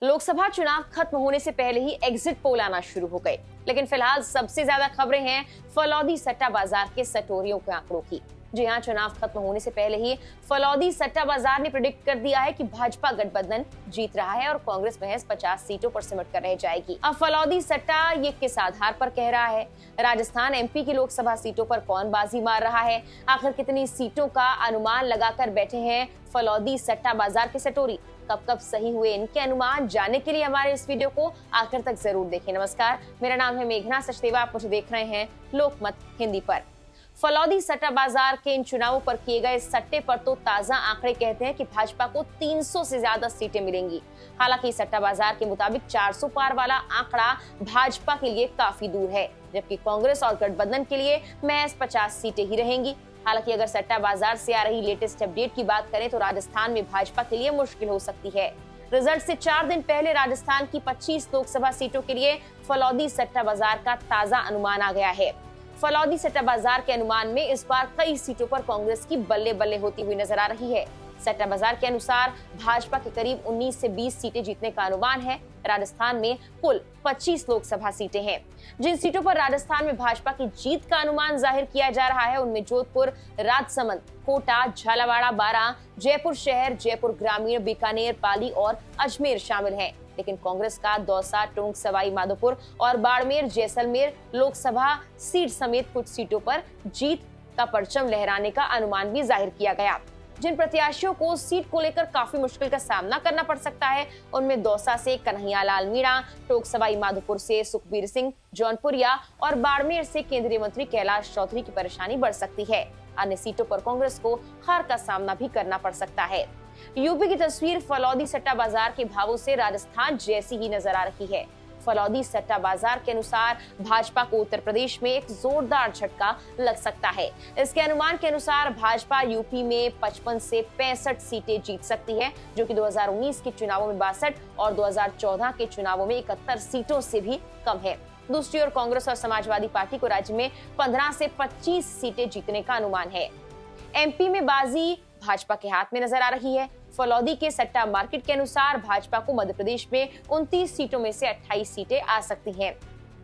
लोकसभा चुनाव खत्म होने से पहले ही एग्जिट पोल आना शुरू हो गए, लेकिन फिलहाल सबसे ज्यादा खबरें हैं फलौदी सट्टा बाजार के सटोरियों के आंकड़ों की। जी हां, चुनाव खत्म होने से पहले ही फलौदी सट्टा बाजार ने प्रेडिक्ट कर दिया है कि भाजपा गठबंधन जीत रहा है और कांग्रेस महज 50 सीटों पर सिमट कर रह जाएगी। अब फलौदी सट्टा ये किस आधार पर कह रहा है? राजस्थान, एमपी की लोकसभा सीटों पर कौन बाजी मार रहा है? आखिर कितनी सीटों का अनुमान लगाकर बैठे हैं फलौदी सट्टा बाजार के सटोरी? कब कब सही हुए इनके अनुमान जानने के लिए हमारे इस वीडियो को आखिर तक जरूर देखें। नमस्कार, मेरा नाम है मेघना सचदेवा, आप मुझे देख रहे हैं लोकमत हिंदी पर। फलौदी सट्टा बाजार के इन चुनावों पर किए गए सट्टे पर तो ताजा आंकड़े कहते हैं कि भाजपा को 300 से ज्यादा सीटें मिलेंगी। हालांकि सट्टा बाजार के मुताबिक 400 पार वाला आंकड़ा भाजपा के लिए काफी दूर है, जबकि कांग्रेस और गठबंधन के लिए महज 50 सीटें ही रहेंगी। हालांकि अगर सट्टा बाजार से आ रही लेटेस्ट अपडेट की बात करें तो राजस्थान में भाजपा के लिए मुश्किल हो सकती है। रिजल्ट से 4 दिन पहले राजस्थान की 25 लोकसभा सीटों के लिए फलौदी सट्टा बाजार का ताजा अनुमान आ गया है। फलौदी सट्टा बाजार के अनुमान में इस बार कई सीटों पर कांग्रेस की बल्ले बल्ले होती हुई नजर आ रही है। सट्टा बाजार के अनुसार भाजपा के करीब 19 से 20 सीटें जीतने का अनुमान है। राजस्थान में कुल 25 लोकसभा सीटें हैं। जिन सीटों पर राजस्थान में भाजपा की जीत का अनुमान जाहिर किया जा रहा है उनमें जोधपुर, राजसमंद, कोटा, झालावाड़, बारां, जयपुर शहर, जयपुर ग्रामीण, बीकानेर, पाली और अजमेर शामिल हैं। लेकिन कांग्रेस का दौसा, टोंक, सवाई माधोपुर और बाड़मेर, जैसलमेर लोकसभा सीट समेत कुछ सीटों पर जीत का परचम लहराने का अनुमान भी जाहिर किया गया। जिन प्रत्याशियों को सीट को लेकर काफी मुश्किल का सामना करना पड़ सकता है उनमें दौसा से कन्हैयालाल मीणा, टोंक सवाई माधोपुर से सुखबीर सिंह, जौनपुरिया और बाड़मेर से केंद्रीय मंत्री कैलाश चौधरी की परेशानी बढ़ सकती है। अन्य सीटों पर कांग्रेस को हार का सामना भी करना पड़ सकता है। यूपी की तस्वीर फलौदी सट्टा बाजार के भावों से राजस्थान जैसी ही नजर आ रही है। फलौदी सट्टा बाजार के अनुसार भाजपा को उत्तर प्रदेश में एक जोरदार झटका लग सकता है। इसके अनुमान के अनुसार भाजपा यूपी में 55 से 65 सीटें जीत सकती है, जो कि 2019 के चुनावों में 62 और 2014 के चुनावों में 71 सीटों से भी कम है। दूसरी ओर कांग्रेस और समाजवादी पार्टी को राज्य में 15 से 25 सीटें जीतने का अनुमान है। एमपी में बाजी भाजपा के हाथ में नजर आ रही है। फलौदी के सट्टा मार्केट के अनुसार भाजपा को मध्य प्रदेश में 29 सीटों में से 28 सीटें आ सकती हैं।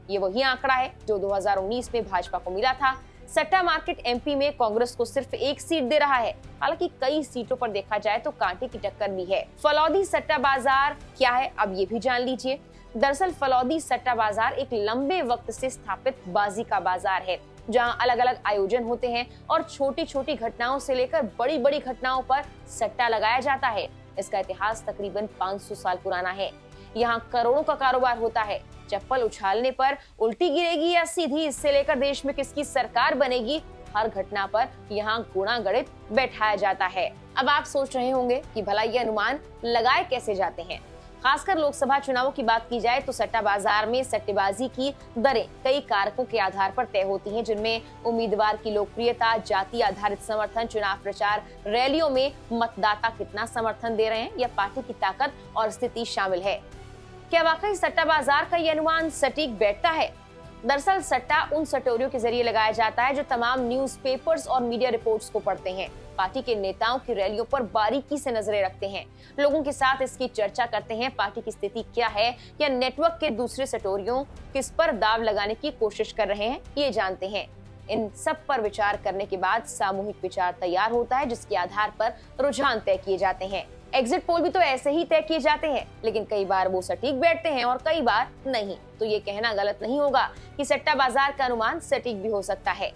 ये वही आंकड़ा है जो 2019 में भाजपा को मिला था। सट्टा मार्केट एमपी में कांग्रेस को सिर्फ 1 सीट दे रहा है। हालांकि कई सीटों पर देखा जाए तो कांटे की टक्कर भी है। फलौदी सट्टा बाजार क्या है, अब ये भी जान लीजिए। दरअसल फलौदी सट्टा बाजार एक लंबे वक्त से स्थापित बाजी का बाजार है, जहां अलग अलग आयोजन होते हैं और छोटी छोटी घटनाओं से लेकर बड़ी बड़ी घटनाओं पर सट्टा लगाया जाता है। इसका इतिहास तकरीबन 500 साल पुराना है। यहाँ करोड़ों का कारोबार होता है। चप्पल उछालने पर उल्टी गिरेगी या सीधी, इससे लेकर देश में किसकी सरकार बनेगी, हर घटना पर यहाँ गुणा गणित बैठाया जाता है। अब आप सोच रहे होंगे कि भला ये अनुमान लगाए कैसे जाते हैं। खासकर लोकसभा चुनावों की बात की जाए तो सट्टा बाजार में सट्टेबाजी की दरें कई कारकों के आधार पर तय होती हैं, जिनमें उम्मीदवार की लोकप्रियता, जाति आधारित समर्थन, चुनाव प्रचार रैलियों में मतदाता कितना समर्थन दे रहे हैं या पार्टी की ताकत और स्थिति शामिल है। क्या वाकई सट्टा बाजार का ये अनुमान सटीक बैठता है? दरअसल सट्टा उन सटोरियों के जरिए लगाया जाता है जो तमाम न्यूज़पेपर्स और मीडिया रिपोर्ट्स को पढ़ते हैं, पार्टी के नेताओं की रैलियों पर बारीकी से नजरें रखते हैं, लोगों के साथ इसकी चर्चा करते हैं, पार्टी की स्थिति क्या है या नेटवर्क के दूसरे सटोरियों किस पर दाव लगाने की कोशिश कर रहे हैं ये जानते हैं। इन सब पर विचार करने के बाद सामूहिक विचार तैयार होता है, जिसके आधार पर रुझान तय किए जाते हैं। एग्जिट पोल भी तो ऐसे ही तय किए जाते हैं, लेकिन कई बार वो सटीक बैठते हैं और कई बार नहीं। तो ये कहना गलत नहीं होगा कि सट्टा बाजार का अनुमान सटीक भी हो सकता है।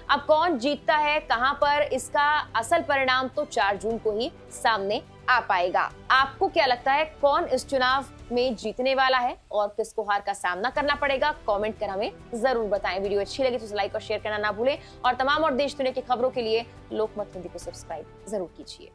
अब कौन जीतता है कहां पर, इसका असल परिणाम तो 4 जून को ही सामने आ पाएगा। आपको क्या लगता है, कौन इस चुनाव में जीतने वाला है और किसको हार का सामना करना पड़ेगा? कमेंट कर हमें जरूर बताएं। वीडियो अच्छी लगी तो लाइक और शेयर करना ना भूलें और तमाम और देश दुनिया की खबरों के लिए लोकमत हिंदी को सब्सक्राइब जरूर कीजिए।